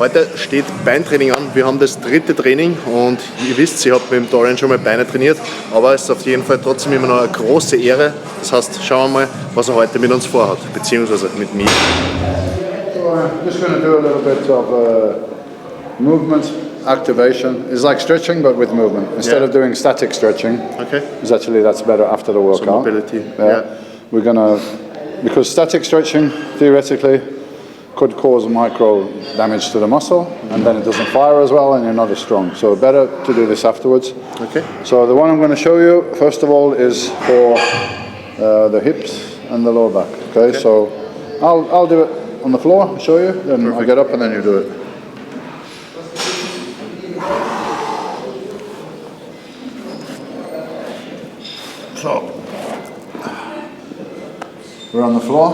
Heute steht Beintraining an. Wir haben das dritte Training und ihr wisst, ich habe mit dem Dorian schon mal Beine trainiert, aber es ist auf jeden Fall trotzdem immer noch eine große Ehre. Das heißt, schauen wir mal, was er heute mit uns vorhat, beziehungsweise mit mir. So I'm just going to do a little bit of movement activation. It's like stretching but with movement. Instead of doing static stretching, that's better after the workout. So mobility. We're going to, because static stretching theoretically could cause micro damage to the muscle, and then it doesn't fire as well and you're not as strong. So better to do this afterwards. Okay. So the one I'm going to show you first of all is for the hips and the lower back. Okay. So I'll do it on the floor, show you, then I'll get up and then you do it. So we're on the floor,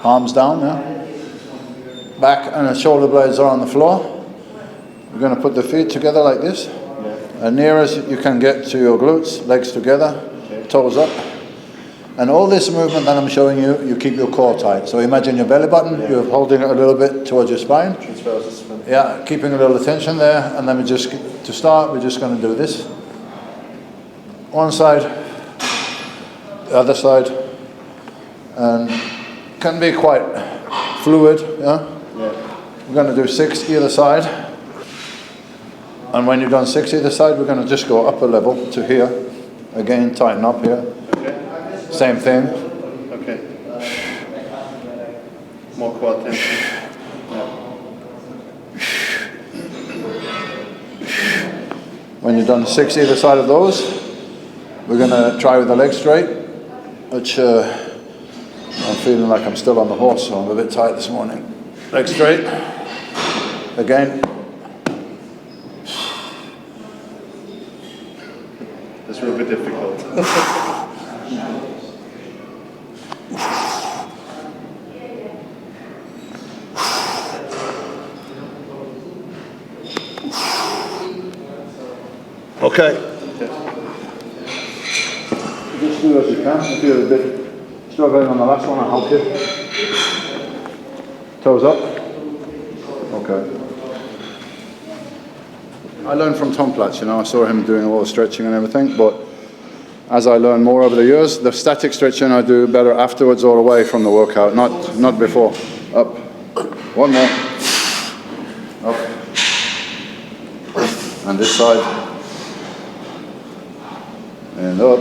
palms down, back and the shoulder blades are on the floor. We're going to put the feet together like this, as near as you can get to your glutes, legs together, toes up. And all this movement that I'm showing you, you keep your core tight. So imagine your belly button, you're holding it a little bit towards your spine. Yeah, keeping a little tension there, and then we're just going to do this. One side, the other side, and can be quite fluid, We're going to do 6 either side, and when you've done 6 either side, we're going to just go up a level to here, again tighten up here, same thing. Okay. More quad tension. When you've done 6 either side of those, we're going to try with the legs straight, which I'm feeling like I'm still on the horse, so I'm a bit tight this morning. Legs straight. Again. This will be difficult. Okay. Just do as you can. If you're a bit struggling on the last one, I'll help you. Toes up. Okay. I learned from Tom Platz, I saw him doing all the stretching and everything, but as I learn more over the years, the static stretching I do better afterwards or away from the workout, not before. Up. One more. Up. And this side. And up.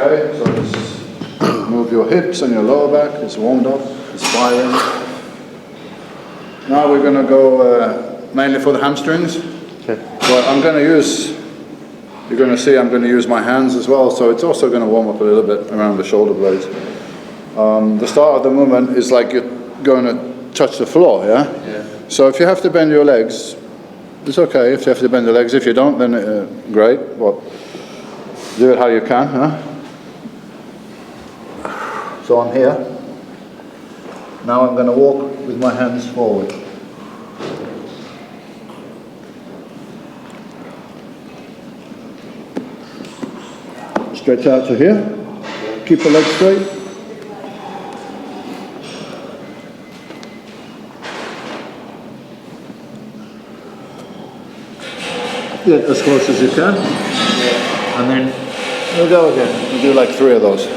Okay, so just move your hips and your lower back. It's warmed up. It's firing. Now we're going to go mainly for the hamstrings. Okay. But I'm going to use, you're going to see I'm going to use my hands as well, so it's also going to warm up a little bit around the shoulder blades. The start of the movement is like you're going to touch the floor, yeah? So if you have to bend your legs, it's okay if you have to bend the legs. If you don't, then great, but do it how you can, So I'm here. Now I'm going to walk with my hands forward. Stretch out to here. Keep the legs straight. Get as close as you can. And then we'll go again. We'll do like 3 of those.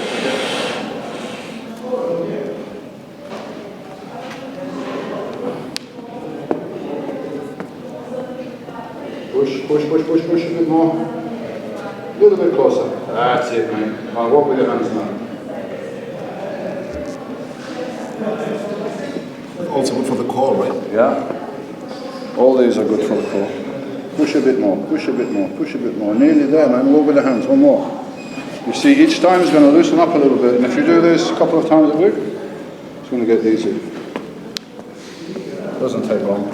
Push a bit more. A little bit closer. That's it, mate. I'll walk with your hands now. Also good for the core, right? Yeah. All these are good for the core. Push a bit more, push a bit more, push a bit more. Nearly there, man. Walk with the hands. One more. You see, each time is going to loosen up a little bit. And if you do this a couple of times a week, it's going to get easy. Doesn't take long.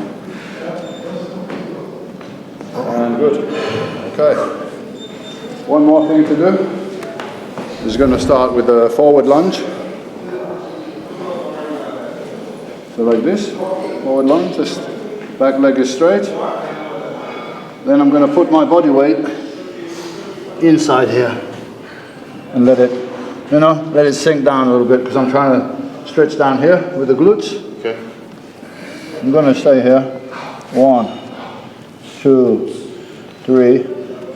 And good. Okay. One more thing to do is going to start with a forward lunge. So like this, forward lunge, just back leg is straight. Then I'm going to put my body weight inside here and let it sink down a little bit because I'm trying to stretch down here with the glutes. Okay. I'm going to stay here. 1, 2, 3.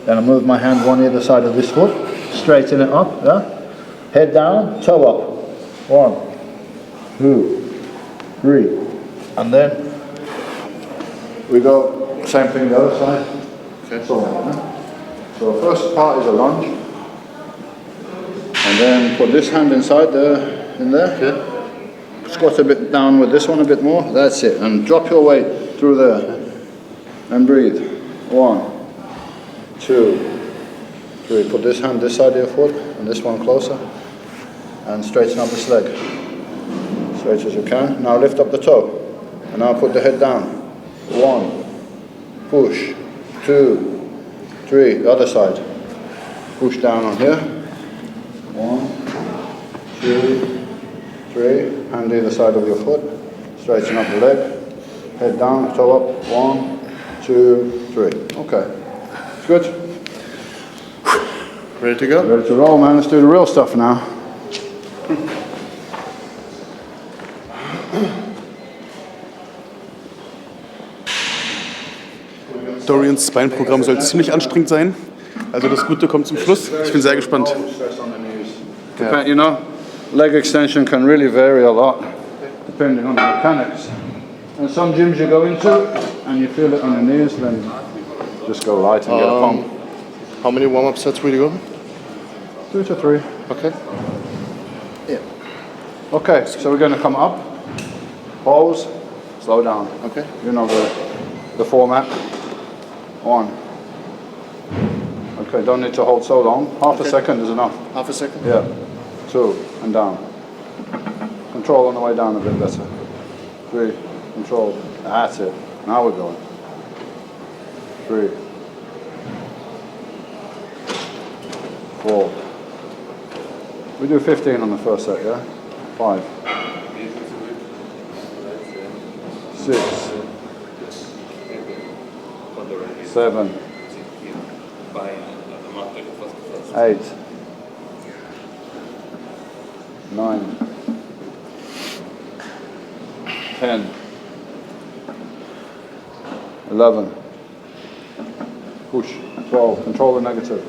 Then I move my hand one either side of this foot. Straighten it up. Yeah? Head down, toe up. 1, 2, 3. And then we go same thing the other side. Okay. So first part is a lunge. And then put this hand inside in there. Okay. Squat a bit down with this one a bit more. That's it. And drop your weight through there. And breathe. 1, 2, 3. Put this hand this side of your foot and this one closer. And straighten up this leg. Straight as you can. Now lift up the toe. And now put the head down. 1. Push. 2, 3. The other side. Push down on here. 1, 2, 3. Hand either side of your foot. Straighten up the leg. Head down, toe up. 1, 2, 3. Okay. Good. Ready to go? Ready to roll, man. Let's do the real stuff now. Dorians Beinprogramm soll ziemlich anstrengend sein. Also das Gute kommt zum Schluss. Ich bin sehr gespannt. You know, leg extension can really vary a lot depending on the mechanics. And some gyms you go into and you feel it on the knees, then just go light and get a pump. How many warm-up sets will you go? 2 to 3. Okay. Yeah. Okay, so we're going to come up, pause, slow down. Okay. You know the format. 1. Okay, don't need to hold so long. Half a second is enough. Half a second? Yeah. 2, and down. Control on the way down a bit better. 3, control. That's it. Now we're going. 3, 4. We do 15 on the first set, yeah? 5, 6, 7, 8, 9, 10, 11, push, 12, control the negative,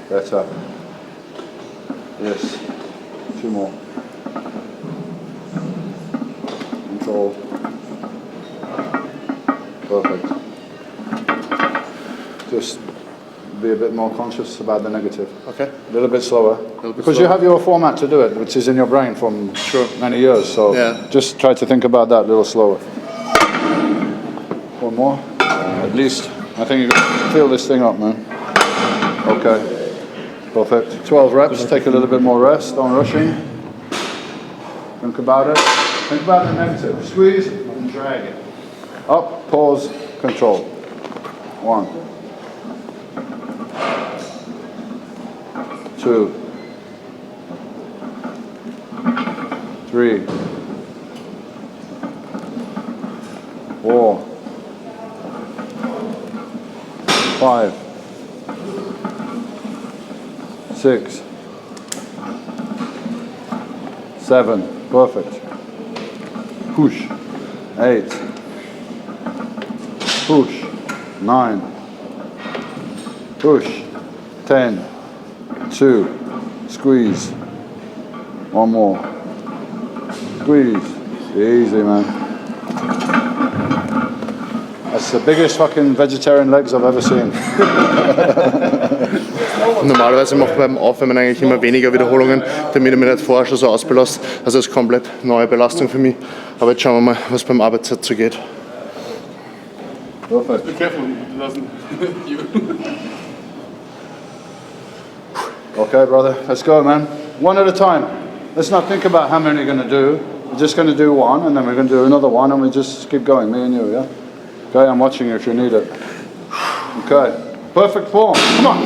better, yes, 2 more, control, perfect, just be a bit more conscious about the negative. Okay. A little bit slower. Because you have your format to do it, which is in your brain from many years. So just try to think about that a little slower. 1 more. At least. I think you can feel this thing up, man. Okay. Perfect. 12 reps. Take a little bit more rest. Don't rush in. Think about it. Think about the negative. Squeeze and drag it. Up, pause, control. 1. 2, 3, 4, 5, 6, 7, perfect. Push. 8, push. 9, push. 10, 2, squeeze. 1 more. Squeeze. Easy, man. That's the biggest fucking vegetarian legs I've ever seen. Normalerweise mache ich beim Aufwärmen eigentlich immer weniger Wiederholungen, damit ich mich nicht vorher schon so ausbelasse. Also das ist komplett neue Belastung für mich. Aber jetzt schauen wir mal, was beim Arbeitszeit so geht. Perfect. Be careful, it doesn't you. Okay, brother, let's go, man. 1 at a time. Let's not think about how many you're going to do. We're just going to do 1, and then we're going to do another 1, and we just keep going, me and you, yeah? Okay, I'm watching you if you need it. Okay, perfect form. Come on.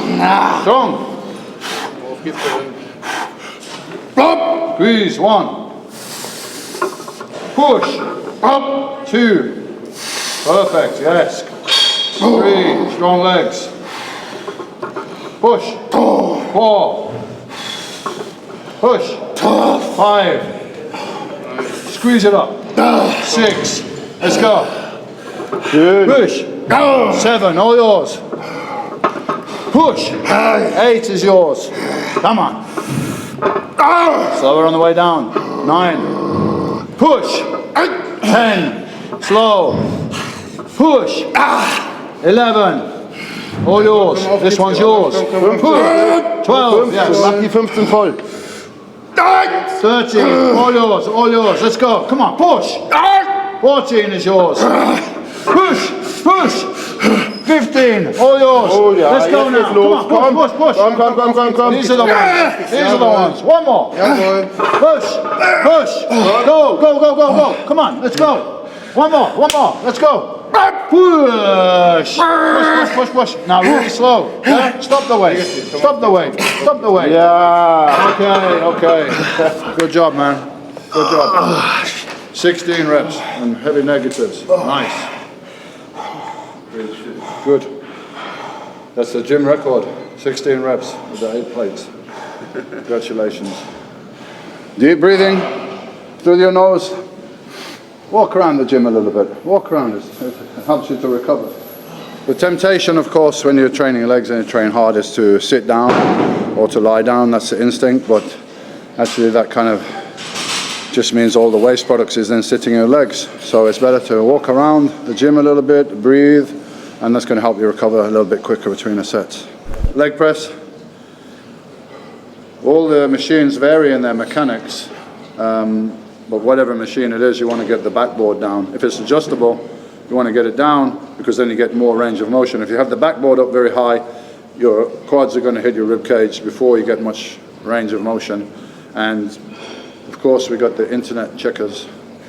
Strong. Up. Squeeze. 1. Push. Up. 2. Perfect, yes. 3. Strong legs. Push. 4. Push. 5. Squeeze it up. 6. Let's go. Good. Push. 7, all yours. Push. 8 is yours. Come on. Slower on the way down. 9. Push. 10. Slow. Push. 11. All yours. This one's yours. Push. 12. Yes. Mach die 15 voll. 13. All yours. All yours. Let's go. Come on. Push. 14 is yours. Push. Push. 15. All yours. Oh, ja, Let's go jetzt now. geht's los. Come on. Push. Push. Push. Komm. These are the ones. These are the ones. One more. Push. Push. Go. Go. Go. Go. Go. Come on. Let's go. One more. One more. Let's go. Push. Push. Push. Push. Push. Now really slow. Yeah? Stop the weight. Stop the weight. Stop the weight. Ja. Okay. Good job, man. Good job. 16 reps and heavy negatives. Nice. Good. That's the gym record. 16 reps with the 8 plates. Congratulations. Deep breathing through your nose. Walk around the gym a little bit. Walk around. It helps you to recover. The temptation, of course, when you're training legs and you train hard is to sit down or to lie down. That's the instinct, but actually that kind of just means all the waste products is then sitting in your legs. So it's better to walk around the gym a little bit, breathe, and that's going to help you recover a little bit quicker between the sets. Leg press. All the machines vary in their mechanics, but whatever machine it is, you want to get the backboard down. If it's adjustable, you want to get it down because then you get more range of motion. If you have the backboard up very high, your quads are going to hit your rib cage before you get much range of motion. And of course, we got the internet checkers,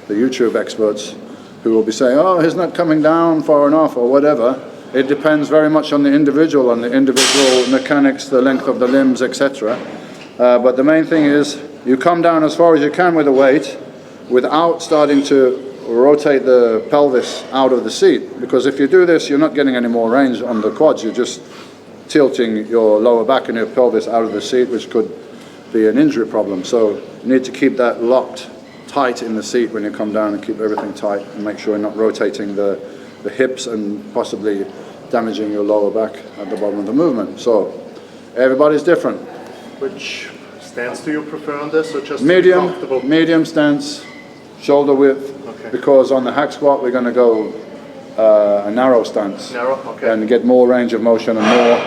the YouTube experts, who will be saying, oh, he's not coming down far enough or whatever. It depends very much on the individual mechanics, the length of the limbs, etc. But the main thing is you come down as far as you can with the weight without starting to rotate the pelvis out of the seat. Because if you do this, you're not getting any more range on the quads. You're just tilting your lower back and your pelvis out of the seat, which could be an injury problem. So you need to keep that locked tight in the seat when you come down and keep everything tight and make sure you're not rotating the hips and possibly damaging your lower back at the bottom of the movement. So everybody's different. Which stance do you prefer on this, or just Medium stance, shoulder width, okay. Because on the hack squat we're going to go a narrow stance. Narrow, okay. And get more range of motion and more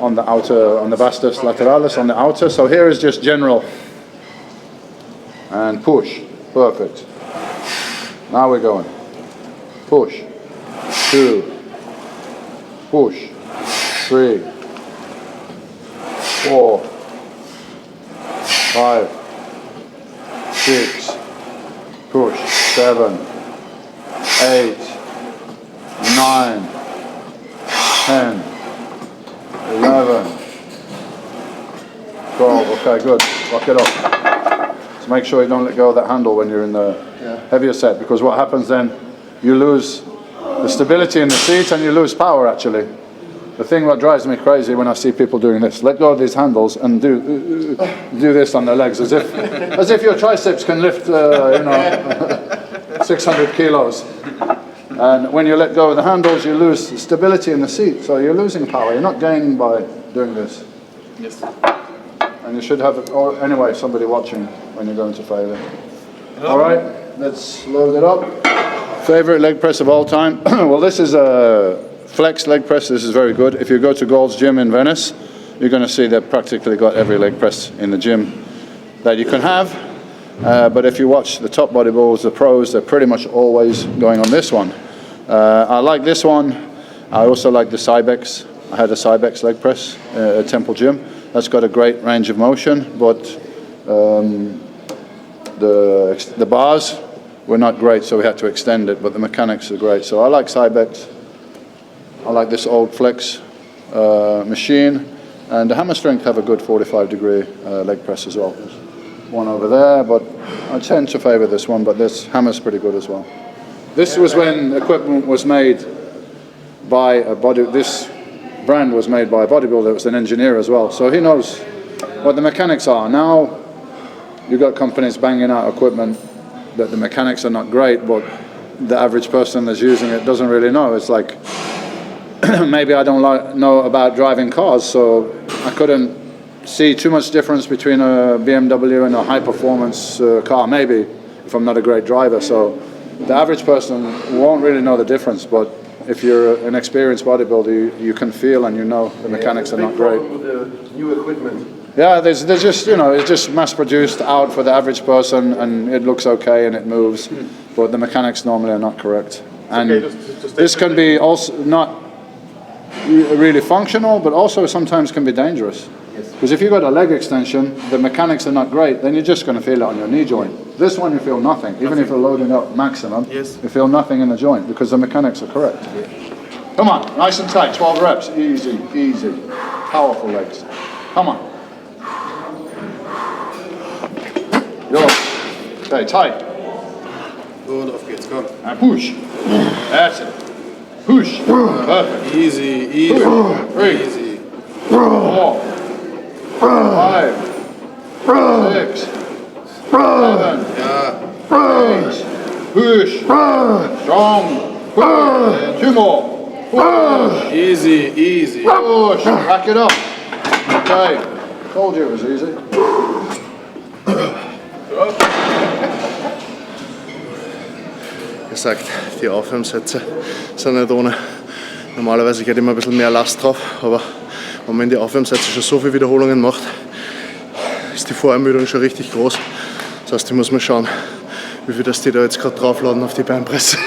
on the outer, on the vastus lateralis, on the outer. So here is just general. And push. Perfect. Now we're going. Push. 2. Push. 3. 4. 5. 6. Push. 7. 8. 9. 10. 11. 12. Okay, good. Lock it up. So make sure you don't let go of that handle when you're in the heavier set, because what happens then, you lose the stability in the seat and you lose power actually. The thing that drives me crazy when I see people doing this, let go of these handles and do this on their legs as if your triceps can lift 600 kilos. And when you let go of the handles, you lose stability in the seat. So you're losing power. You're not gaining by doing this. Yes. And you should have, or anyway, somebody watching when you're going to failure. All right, let's load it up. Favorite leg press of all time? Well, this is a flex leg press. This is very good. If you go to Gold's Gym in Venice, you're going to see they've practically got every leg press in the gym that you can have. But if you watch the top bodybuilders, the pros, they're pretty much always going on this one. I like this one. I also like the Cybex. I had a Cybex leg press at Temple Gym. That's got a great range of motion, but the bars were not great, so we had to extend it, but the mechanics are great. So I like Cybex. I like this old Flex machine, and the Hamstrings have a good 45-degree leg press as well. There's one over there, but I tend to favor this one, but this hammer's pretty good as well. This was when equipment was made by this brand was made by a bodybuilder that was an engineer as well, so he knows what the mechanics are. Now you've got companies banging out equipment that the mechanics are not great, but the average person that's using it doesn't really know. It's like, maybe I don't know about driving cars, so I couldn't see too much difference between a BMW and a high-performance car, maybe, if I'm not a great driver. So the average person won't really know the difference, but if you're an experienced bodybuilder, you can feel and you know the mechanics are not great. With the new equipment. Yeah, there's just, you know, it's just mass-produced out for the average person, and it looks okay and it moves, but the mechanics normally are not correct. And this can be also not really functional, but also sometimes can be dangerous. Because if you've got a leg extension, the mechanics are not great, then you're just going to feel it on your knee joint. This one you feel nothing. Even if you're loading up maximum, you feel nothing in the joint because the mechanics are correct. Come on, nice and tight, 12 reps. Easy, easy. Powerful legs. Come on. Go. Okay, tight. Und auf geht's, komm. And push. That's it. Push. Perfect. Easy, easy, easy. 4, 5, 6, 7, 8. Push. Strong. Push. 2 more. Push. Easy, easy. Push. Back it up. Okay. Told you it was easy. Gesagt, die Aufwärmsätze sind nicht ohne. Normalerweise geht immer ein bisschen mehr Last drauf, aber wenn man in die Aufwärmsätze schon so viele Wiederholungen macht, ist die Vorermüdung schon richtig groß. Das heißt, ich muss mal schauen, wie viel das die da jetzt gerade draufladen auf die Beinpresse.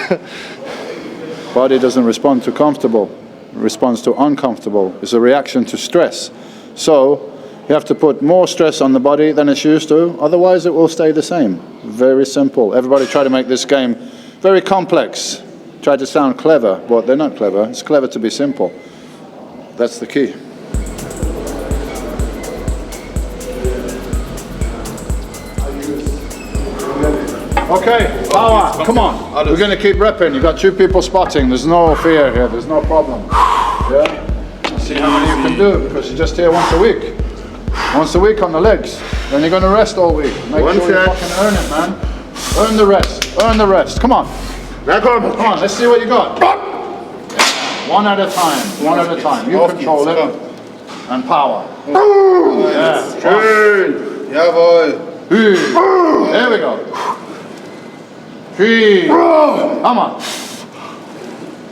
Body doesn't respond to comfortable, it responds to uncomfortable. It's a reaction to stress. So you have to put more stress on the body than it's used to, otherwise it will stay the same. Very simple. Everybody try to make this game very complex. Try to sound clever, but they're not clever. It's clever to be simple. That's the key. Okay, power, come on. We're going to keep repping. You've got 2 people spotting. There's no fear here. There's no problem. Yeah? See how many you can do, because you're just here once a week. Once a week on the legs. Then you're going to rest all week. Make sure you fucking earn it, man. Earn the rest. Earn the rest. Come on. Come on, let's see what you got. One at a time. One at a time. You control it. And power. Yeah. Schön. Jawohl. There we go. 3. Come on.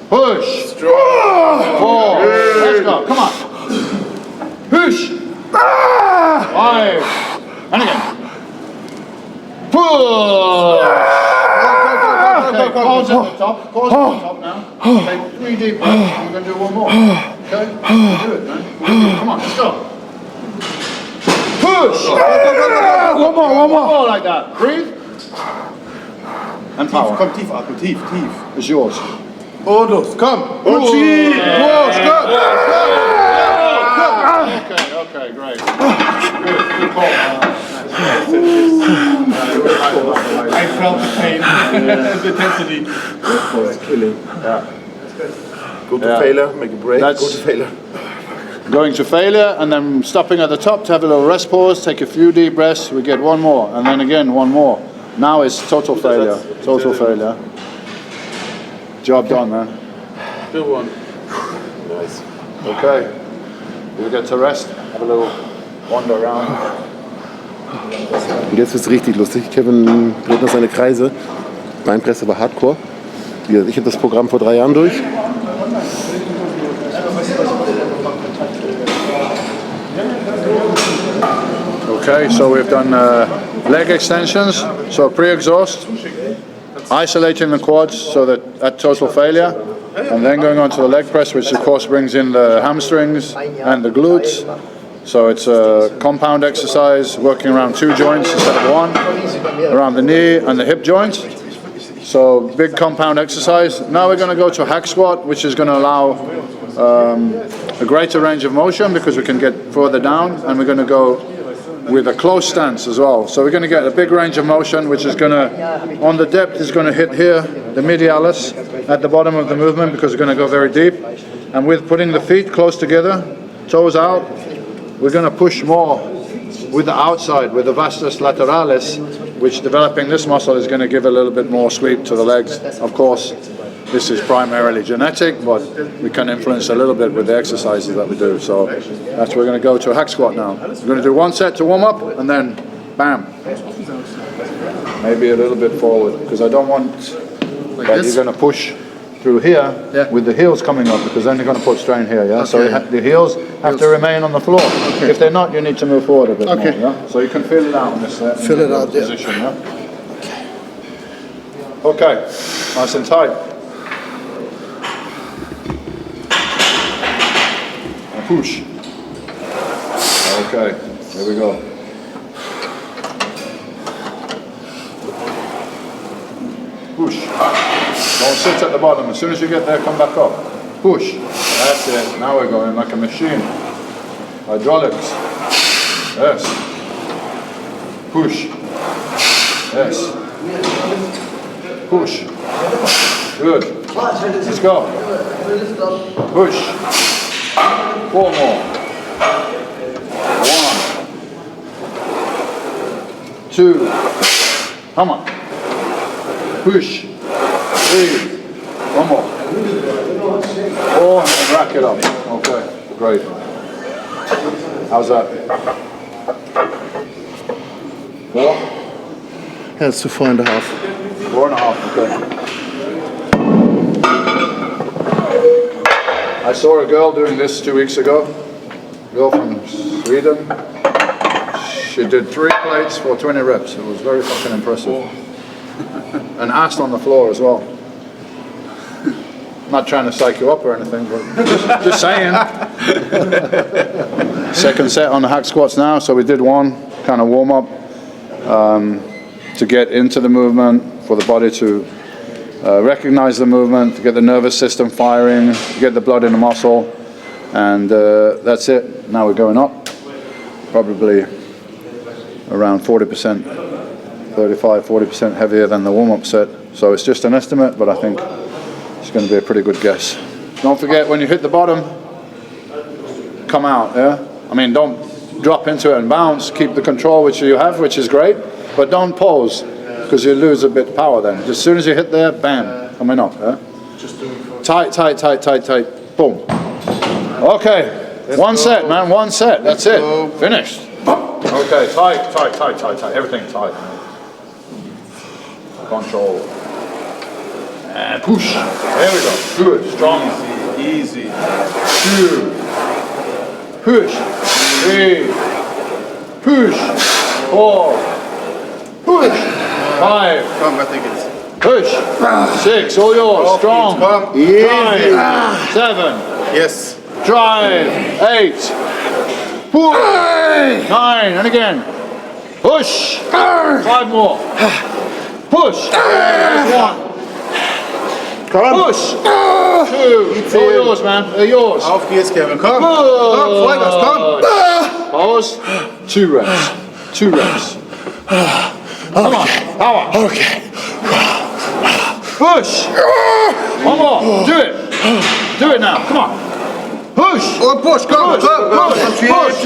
Push. 4. Let's go. Come on. Push. 5. And again. Push. Okay, pause at the top. Pause at the top now. Take 3 deep breaths. We're going to do one more. Okay? Do it, man. Come on, let's go. Push. One more like that. Breathe. And power. Komm, tief atmen, tief, tief. It's yours. Und los, komm. Und schieb. Okay, great. Good call. I felt the pain, the intensity. It's killing. Yeah. Go to failure, make a break, That's- go to failure. Going to failure and then stopping at the top to have a little rest pause, take a few deep breaths, we get one more, and then again one more. Now it's total failure. Total failure. Job done, man. Good one. Nice. Okay. We get to rest, have a little wander around. Und jetzt wird es richtig lustig. Kevin dreht noch seine Kreise. Beinpresse war Hardcore. Wie gesagt, ich habe das Programm vor 3 Jahren durch. Okay, so we've done leg extensions, so pre-exhaust, isolating the quads so that at total failure, and then going on to the leg press, which of course brings in the hamstrings and the glutes. So it's a compound exercise, working around 2 joints instead of 1, around the knee and the hip joints. So big compound exercise. Now we're going to go to hack squat, which is going to allow a greater range of motion because we can get further down, and we're going to go with a close stance as well. So we're going to get a big range of motion, which is going to, on the depth, is going to hit here, the medialis, at the bottom of the movement, because we're going to go very deep. And with putting the feet close together, toes out, we're going to push more with the outside, with the vastus lateralis, which developing this muscle is going to give a little bit more sweep to the legs. Of course, this is primarily genetic, but we can influence a little bit with the exercises that we do. So that's we're going to go to a hack squat now. We're going to do one set to warm up, and then bam. Maybe a little bit forward, because I don't want that you're going to push through here with the heels coming up, because then you're going to put strain here, yeah? Okay. So the heels have to remain on the floor. Okay. If they're not, you need to move forward a bit more, yeah? So you can feel it out in this Fill it out, position, yeah? Okay, nice and tight. And push. Okay, here we go. Push. Don't sit at the bottom. As soon as you get there, come back up. Push. That's it. Now we're going like a machine. Hydraulics. Yes. Push. Yes. Push. Good. Let's go. Push. 4 more. 1. 2. Come on. Push. 3. 1 more. 4 and rack it up. Okay, great. How's that? 4? Yeah, it's to 4.5. 4.5, okay. I saw a girl doing this 2 weeks ago. A girl from Sweden. She did 3 plates for 20 reps. It was very fucking impressive. And ass on the floor as well. Not trying to psych you up or anything, but just saying. Second set on the hack squats now. So we did one kind of warm up to get into the movement, for the body to recognize the movement, to get the nervous system firing, to get the blood in the muscle, and that's it. Now we're going up, probably around 40%, 35-40% heavier than the warm-up set. So it's just an estimate, but I think it's going to be a pretty good guess. Don't forget, when you hit the bottom, come out, yeah? I mean, don't drop into it and bounce. Keep the control which you have, which is great, but don't pose, because you lose a bit of power then. As soon as you hit there, bam, coming up, yeah? Tight, tight, tight, tight, tight, boom. Okay, one set, man, one set, that's it, finished. Okay, tight, tight, tight, tight, tight, everything tight. Control. And push. There we go. Good. Strong. Easy. 2. Push. 3. Push. 4. Push. 5. Come, I think it's... Push. 6. All yours. Strong. Drive. 7. Yes. Drive. 8. Push. 9. And again. Push. 5 more. Push. 1. Push! 2! All yours, man. They're yours. Auf geht's, Kevin. Komm! Komm, Vollgas, komm! Pause. 2 reps. 2 reps. Come on. Power. Okay. Push! 1 more. Do it. Do it now. Come on. Push! Und push, komm! Push! Push!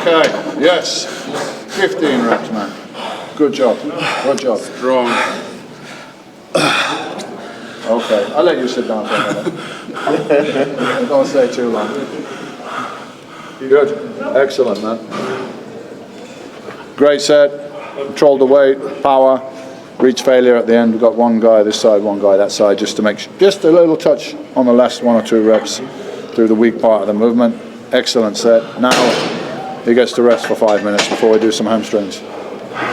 Okay. Yes. 15 reps, man. Good job. Good job. Strong. Okay, I'll let you sit down for a minute. Don't stay too long. Good. Excellent, man. Great set. Controlled the weight, power, reach failure at the end. We've got one guy this side, one guy that side, just to make sure. Just a little touch on the last 1 or 2 reps through the weak part of the movement. Excellent set. Now he gets to rest for 5 minutes before we do some hamstrings.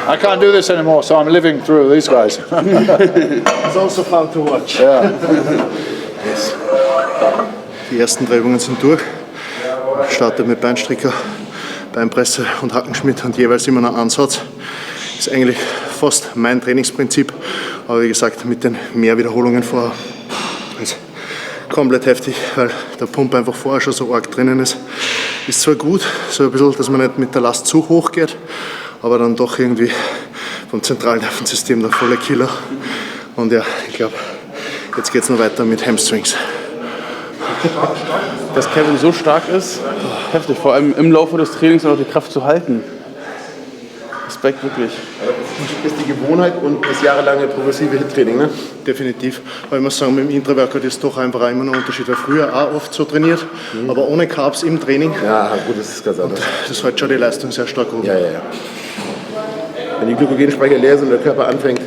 I can't do this anymore, so I'm living through these guys. It's also fun to watch. Yeah. Yes. Die ersten 3 Übungen sind durch. Ich starte mit Beinstrecker, Beinpresse und Hackenschmidt und jeweils immer noch Ansatz. Ist eigentlich fast mein Trainingsprinzip, aber wie gesagt mit den mehr Wiederholungen vorher. Ist komplett heftig, weil der Pump einfach vorher schon so arg drinnen ist. Ist zwar gut, so ein bisschen, dass man nicht mit der Last zu hoch geht, aber dann doch irgendwie vom Zentralnervensystem der volle Killer. Und ja, ich glaube, jetzt geht es noch weiter mit Hamstrings. dass Kevin so stark ist, heftig. Vor allem im Laufe des Trainings noch die Kraft zu halten. Respekt, wirklich. Das ist die Gewohnheit und das jahrelange progressive Hit-Training, ne? Definitiv. Aber ich muss sagen, mit dem Intra-Workout ist doch einfach immer noch ein Unterschied, weil früher auch oft so trainiert, aber ohne Carbs im Training. Ja, gut, das ist ganz anders. Das hält schon die Leistung sehr stark hoch. Ja. Wenn die Glykogenspeicher leer sind und der Körper anfängt,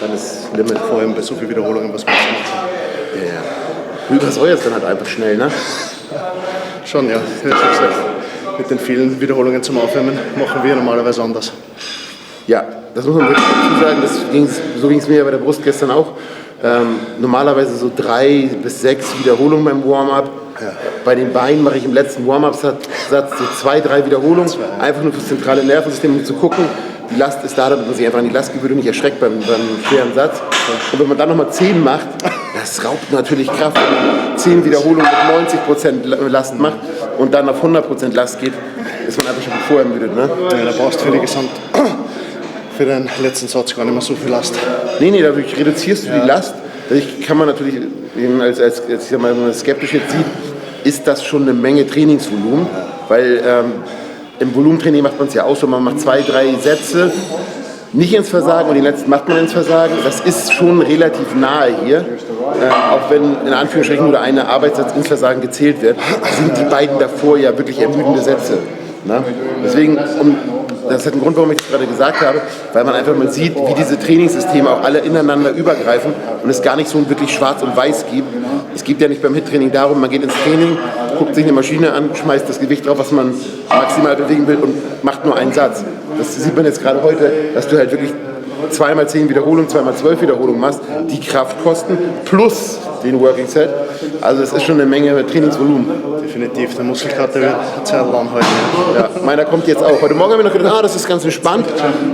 dann ist Limit. Vor allem bei so vielen Wiederholungen, was man macht. Ja. Du übersäuerst dann halt einfach schnell, ne? Schon, ja. Wie gesagt, mit den vielen Wiederholungen zum Aufwärmen machen wir normalerweise anders. Ja, das muss man wirklich dazu sagen. So ging es mir ja bei der Brust gestern auch. Normalerweise so 3 bis 6 Wiederholungen beim Warm-up. Ja. Bei den Beinen mache ich im letzten Warm-up-Satz so 2, 3 Wiederholungen. Einfach nur fürs zentrale Nervensystem, um zu gucken. Die Last ist da, damit man sich einfach an die Last gewöhnt und nicht erschreckt beim schweren Satz. Und wenn man dann nochmal 10 macht, das raubt natürlich Kraft. Wenn man 10 Wiederholungen mit 90% Last macht und dann auf 100% Last geht, ist man einfach schon vorher ermüdet. Ne? Ja, da brauchst du für den letzten Satz gar nicht mehr so viel Last. Nee, dadurch reduzierst du die Last. Dadurch kann man natürlich, als ich sag mal, wenn man das skeptisch jetzt sieht, ist das schon eine Menge Trainingsvolumen. Weil im Volumentraining macht man es ja auch so, man macht 2, 3 Sätze, nicht ins Versagen und den letzten macht man ins Versagen. Das ist schon relativ nahe hier. Auch wenn in Anführungsstrichen nur der eine Arbeitssatz ins Versagen gezählt wird, sind die beiden davor ja wirklich ermüdende Sätze. Na? Deswegen, das hat einen Grund, warum ich das gerade gesagt habe, weil man einfach mal sieht, wie diese Trainingssysteme auch alle ineinander übergreifen und es gar nicht so wirklich schwarz und weiß gibt. Es geht ja nicht beim HIIT-Training darum, man geht ins Training, guckt sich eine Maschine an, schmeißt das Gewicht drauf, was man maximal bewegen will und macht nur einen Satz. Das sieht man jetzt gerade heute, dass du halt wirklich 2x10 Wiederholungen, 2x12 Wiederholungen machst, die Kraft kosten, plus den Working Set. Also es ist schon eine Menge Trainingsvolumen. Definitiv, der Muskelkater wird sehr lang heute. Ja, meiner kommt jetzt auch. Heute Morgen habe ich noch gedacht, das ist ganz entspannt.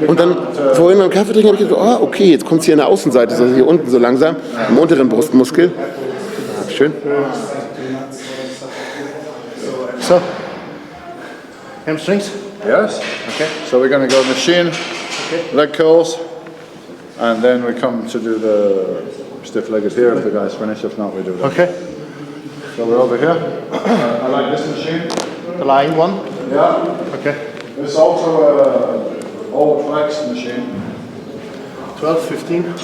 Und dann vorhin beim Kaffee trinken habe ich gedacht, okay, jetzt kommt es hier an der Außenseite, also hier unten so langsam, im unteren Brustmuskel. Schön. So, Hamstrings? Yes. Okay. So we're going to go machine, leg curls, and then we come to do the stiff-legged here if the guys finish. If not, we do that. Okay. So we're over here. I like this machine. The lying one? Yeah. Okay. It's also an old flex machine. 12, 15?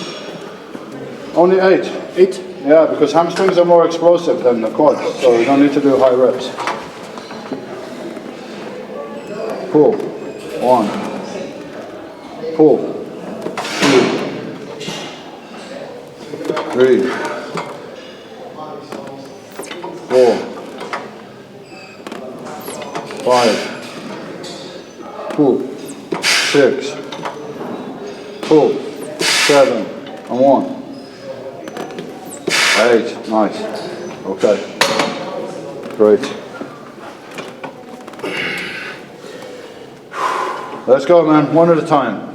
Only 8. 8? Yeah, because hamstrings are more explosive than the quads, so you don't need to do high reps. Pull. 1. Pull. 2. 3. 4. 5. Pull. 6. Pull. 7. And 1. 8. Nice. Okay. Great. Let's go, man. One at a time.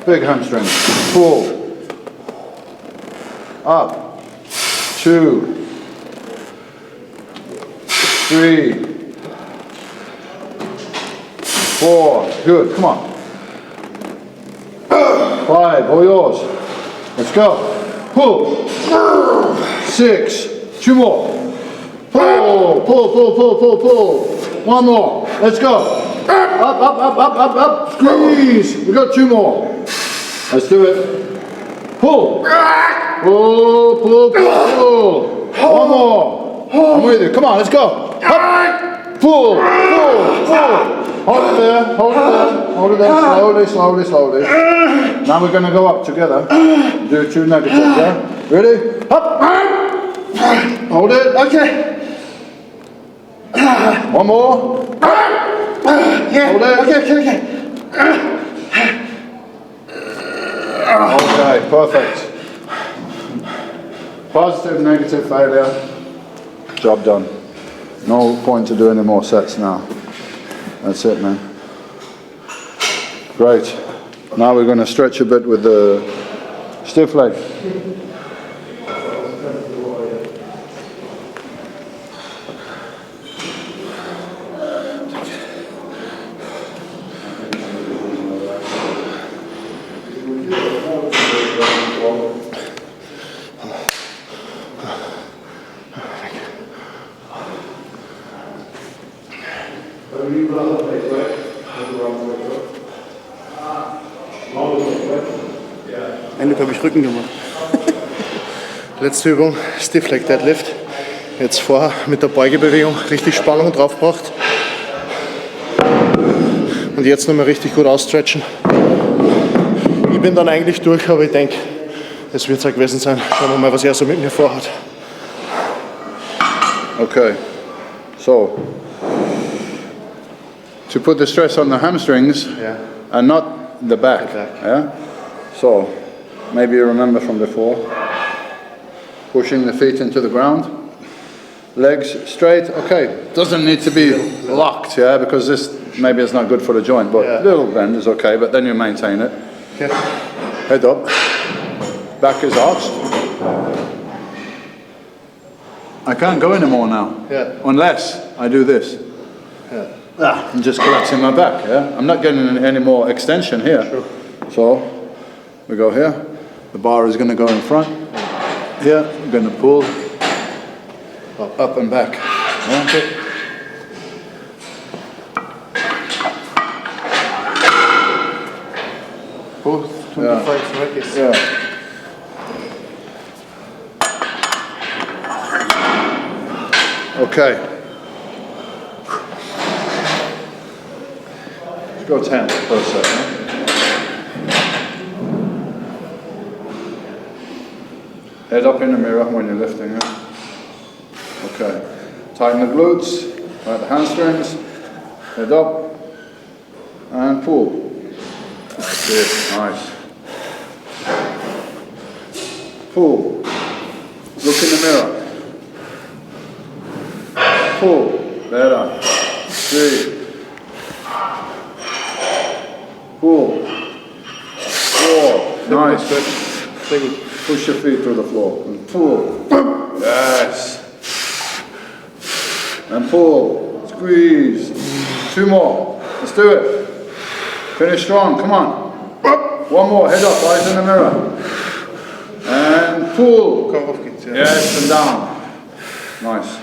Big hamstring. Pull. Up. 2. 3. 4. Good. Come on. 5. All yours. Let's go. Pull. 6. 2 more. Pull. Pull, pull, pull, pull, pull. 1 more. Let's go. Up, up, up, up, up, up. Squeeze. We got 2 more. Let's do it. Pull. Pull, pull, pull, pull. 1 more. I'm with you. Come on, let's go. Up. Pull, pull, pull. Hold it there, hold it there, hold it there. Slowly, slowly, slowly. Now we're going to go up together. Do 2 negatives, yeah? Ready? Up. Hold it. Okay. 1 more. Yeah. Hold it. Okay. Okay, perfect. Positive, negative, failure. Job done. No point to do any more sets now. That's it, man. Great. Now we're going to stretch a bit with the stiff leg. Endlich habe ich Rücken gemacht. Letzte Übung, Stiff Leg Deadlift. Jetzt vorher mit der Beugebewegung richtig Spannung draufgebracht. Und jetzt nochmal richtig gut ausstretchen. Ich bin dann eigentlich durch, aber ich denke, es wird es halt gewesen sein. Schauen wir mal, was er so mit mir vorhat. Okay, so to put the stress on the hamstrings and not the back. Yeah. So maybe you remember from before, pushing the feet into the ground, legs straight. Okay, doesn't need to be locked, yeah, because this maybe it's not good for the joint, but a little bend is okay. But then you maintain it. Okay. Head up, back is arched. I can't go anymore now, unless I do this. I'm just collapsing my back, I'm not getting any more extension here. Sure. So, we go here. The bar is going to go in front. Here, we're going to pull up and back. Okay. Both 25 records. Yeah. Okay. Let's go 10 for a second. Head up in the mirror when you're lifting it. Okay. Tighten the glutes, right the hamstrings, head up, and pull. That's it, nice. Pull. Look in the mirror. Pull. Better. 3. Pull. 4. Nice. Push your feet through the floor. And pull. Yes. And pull. Squeeze. 2 more. Let's do it. Finish strong. Come on. 1 more. Head up. Eyes in the mirror. And pull. Yes, and down. Nice.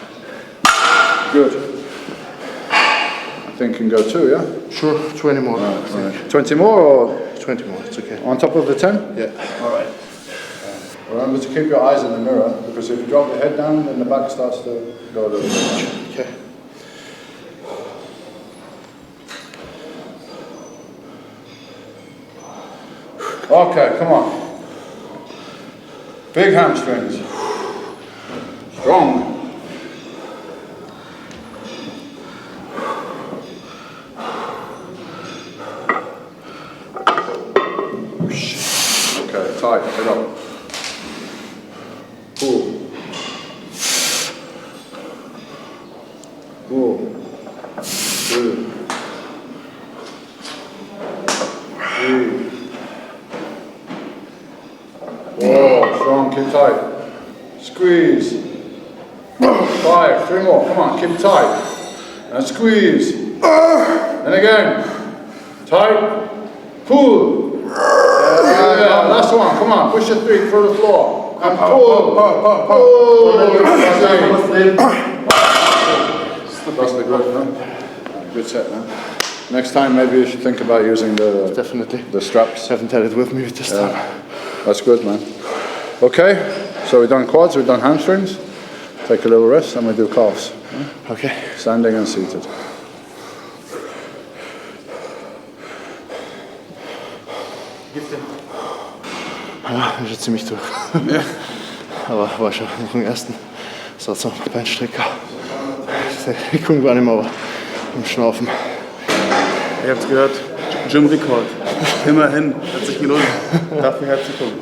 Good. I think you can go 2, yeah? Sure, 20 more. Right. 20 more or 20 more, it's okay. on top of the 10? Yeah. Alright. Remember to keep your eyes in the mirror, because if you drop your head down, then the back starts to go a little bit. Okay. Okay, come on. Big hamstrings. Strong. Okay, tight, head up. Pull. Pull. 2. 3. 4. Strong, keep tight. Squeeze. 5. 3 more, come on, keep tight. And squeeze. And again. Tight. Pull. Yeah, last one, come on, push your feet through the floor. And pull. Pull. That's the good, no? Good set, no? Next time maybe you should think about using the straps. Haven't had it with me this time. That's good, man. Okay, so we've done quads, we've done hamstrings. Take a little rest and we do calves. Okay. Standing and seated. Ja, ich bin ziemlich durch. Ja. Aber war schon nach dem ersten Satz noch Beinstrecker. Ich komme gar nicht mehr, aber im Schnaufen. Ihr habt es gehört, Gym-Rekord. Immerhin, hat sich gelohnt, dafür herzukommen.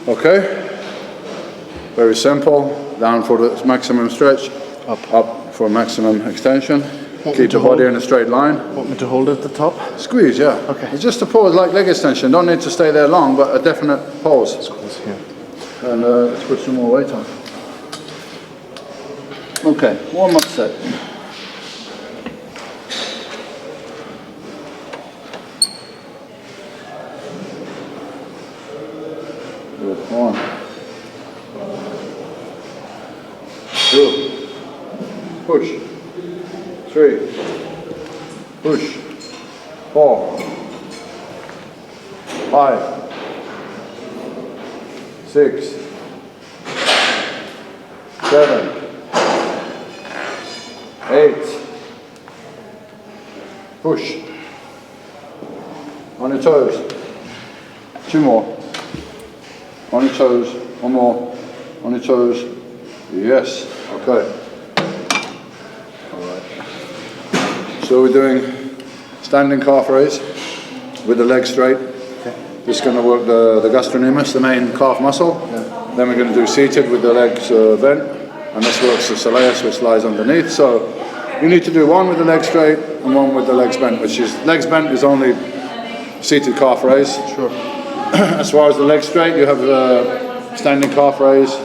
Okay, very simple. Down for the maximum stretch, up for maximum extension. Keep the body in a straight line. Want me to hold at the top? Squeeze, yeah. Okay. It's just a pause like leg extension. Don't need to stay there long, but a definite pause. Squeeze here. And let's put some more weight on. Okay, warm up set. Good, 1, 2, push, 3, push, 4, 5, 6, 7, 8, push, on your toes, 2 more, on your toes, 1 more, on your toes, yes, okay. Alright. So we're doing standing calf raise with the legs straight. This is going to work the gastrocnemius, the main calf muscle. Then we're going to do seated with the legs bent, and this works the soleus, which lies underneath. So you need to do one with the legs straight and one with the legs bent, which is legs bent is only seated calf raise. Sure. As far as the legs straight, you have standing calf raise.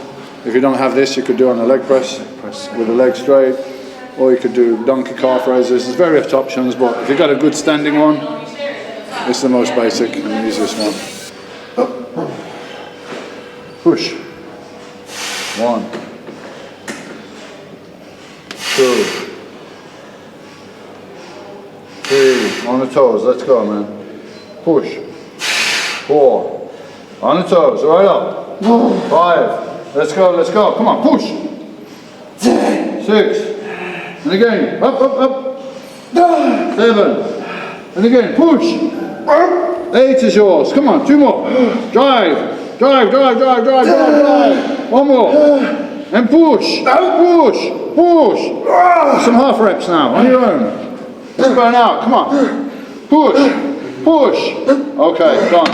If you don't have this, you could do on a leg press with the legs straight, or you could do donkey calf raises. There's various options, but if you've got a good standing one, it's the most basic and the easiest one. Push. 1, 2, 3. On the toes. Let's go, man. Push. 4. On the toes. Right up. 5. Let's go. Let's go. Come on. Push. 6. And again. Up. Up. Up. 7. And again. Push. 8 is yours. Come on, 2 more. Drive. Drive, drive, drive, drive, drive, drive. 1 more. And push. Push. Push. Some half reps now, on your own. Let's burn out. Come on. Push. Push. Okay, done.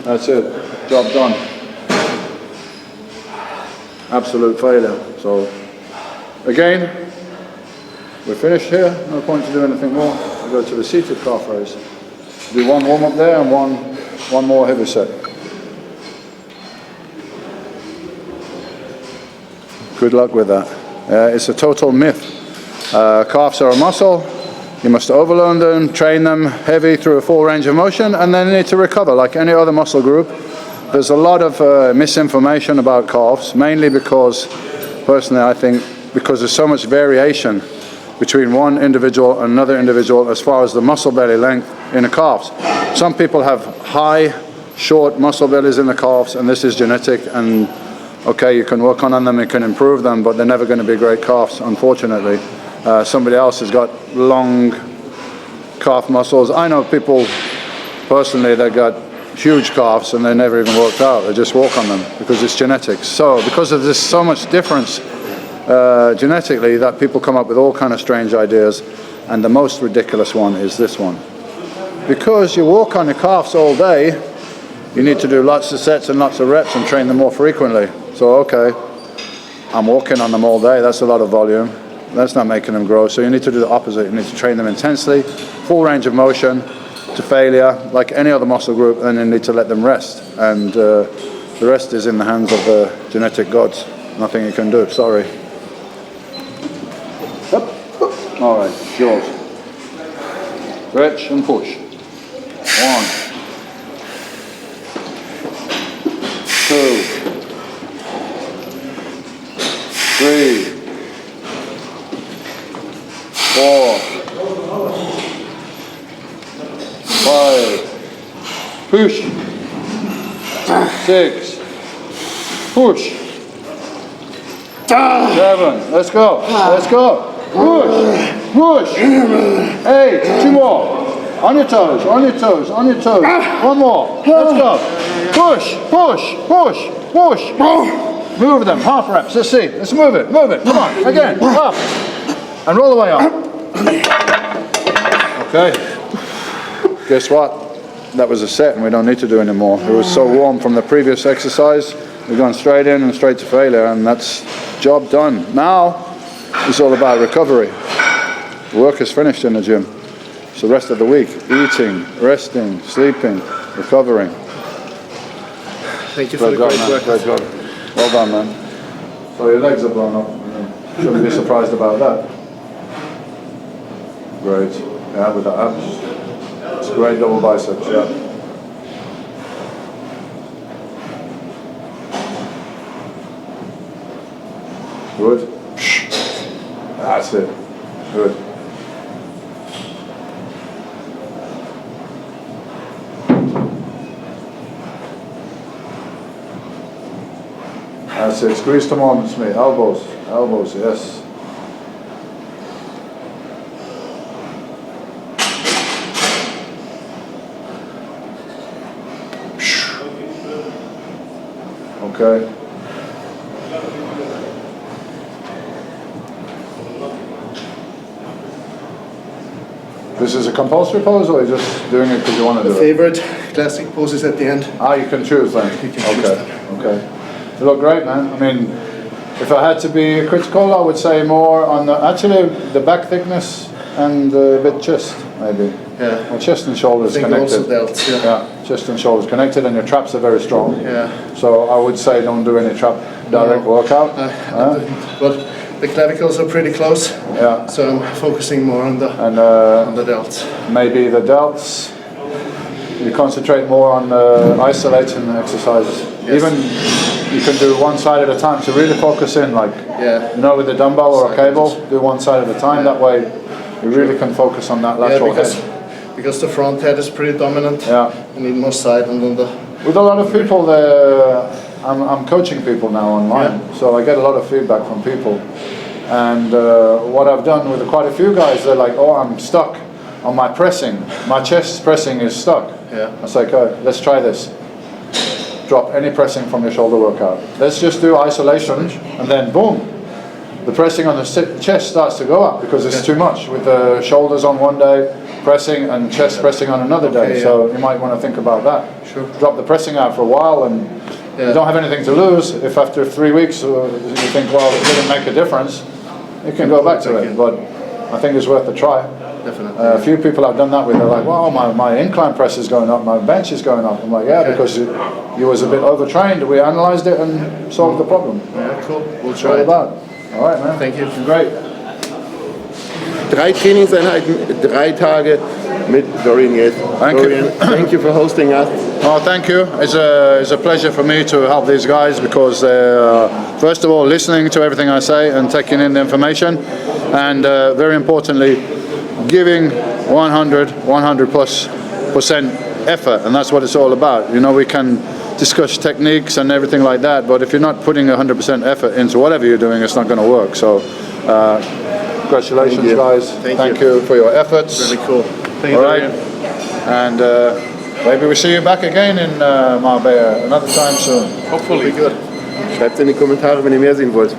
That's it. Job done. Absolute failure. So, again, we're finished here. No point to do anything more. We go to the seated calf raise. Do 1 warm up there and one more heavy set. Good luck with that. It's a total myth. Calves are a muscle. You must overload them, train them heavy through a full range of motion, and then they need to recover like any other muscle group. There's a lot of misinformation about calves, mainly because, personally, I think because there's so much variation between one individual and another individual as far as the muscle belly length in the calves. Some people have high, short muscle bellies in the calves, and this is genetic, and okay, you can work on them, you can improve them, but they're never going to be great calves, unfortunately. Somebody else has got long calf muscles. I know people personally that got huge calves and they never even worked out, they just walk on them because it's genetics. So because of this so much difference genetically, that people come up with all kind of strange ideas, and the most ridiculous one is this one. Because you walk on your calves all day, you need to do lots of sets and lots of reps and train them more frequently. So okay, I'm walking on them all day, that's a lot of volume, that's not making them grow. So you need to do the opposite. You need to train them intensely, full range of motion to failure, like any other muscle group, and you need to let them rest. And the rest is in the hands of the genetic gods. Nothing you can do, sorry. All right, it's yours. Stretch and push. 1, 2, 3, 4, 5, push, 6, push, 7, let's go, let's go, push, push, 8, 2 more, on your toes, on your toes, on your toes, 1 more, let's go, push, push, push, push, move them, half reps, let's see, let's move it, come on, again, up, and roll the way up. Okay, guess what? That was a set and we don't need to do any more. It was so warm from the previous exercise, we've gone straight in and straight to failure, and that's job done. Now, it's all about recovery. Work is finished in the gym. It's the rest of the week, eating, resting, sleeping, recovering. Thank you for the great work. Great job. Well done, man. So your legs are blown up. Shouldn't be surprised about that. Great. Yeah, with the abs. It's great double biceps, yeah. Good. That's it. Good. That's it. Squeeze them on, Smith. Elbows. Elbows, yes. Okay. This is a compulsory pose, or are you just doing it because you want to do it? Favorite classic poses at the end. Ah, you can choose then. You can choose okay. them. Okay. You look great, man. I mean, if I had to be critical, I would say more on the back thickness and a bit chest, maybe. Yeah. Well, chest and shoulders I think connected. also delts, yeah. Yeah, chest and shoulders connected, and your traps are very strong. Yeah. So I would say don't do any trap direct workout. But the clavicles are pretty close. Yeah. So I'm focusing more on the And delts. maybe the delts. You concentrate more on isolating exercises. Yes. Even you can do one side at a time. So really focus in, like Yeah. you know, with the dumbbell or a cable, do one side at a time. That way, you really can focus on that lateral head. Because the front head is pretty dominant. Yeah. You need more side and then the. With a lot of people, I'm coaching people now online, so I get a lot of feedback from people. And what I've done with quite a few guys, they're like, "Oh, I'm stuck on my pressing. My chest pressing is stuck." Yeah. I was like, "Let's try this. Drop any pressing from your shoulder workout. Let's just do isolation, and then boom, the pressing on the chest starts to go up because it's too much with the shoulders on one day, pressing and chest pressing on another day. So you might want to think about that. Sure. Drop the pressing out for a while, and you don't have anything to lose. If after 3 weeks you think, well, it didn't make a difference, you can go back to it. But I think it's worth a try. Definitely. A few people I've done that with, they're like, "Wow, my incline press is going up, my bench is going up." I'm like, "Yeah, because you was a bit overtrained. We analysed it and solved the problem." Yeah, cool. We'll That's try what it. it's about. All right, man. Thank you. Great. 3 Trainingseinheiten, 3 Tage mit Dorian Yates. Thank you. Dorian, thank you for hosting us. Oh, thank you. It's a pleasure for me to help these guys because they're, first of all, listening to everything I say and taking in the information, and very importantly, giving 100+% effort, and that's what it's all about. You know, we can discuss techniques and everything like that, but if you're not putting 100% effort into whatever you're doing, it's not going to work. So, congratulations, guys. Thank you for your efforts. Really cool. Thank you. All right. And maybe we see you back again in Marbella another time soon. Hopefully. Good. Schreibt es in die Kommentare, wenn ihr mehr sehen wollt.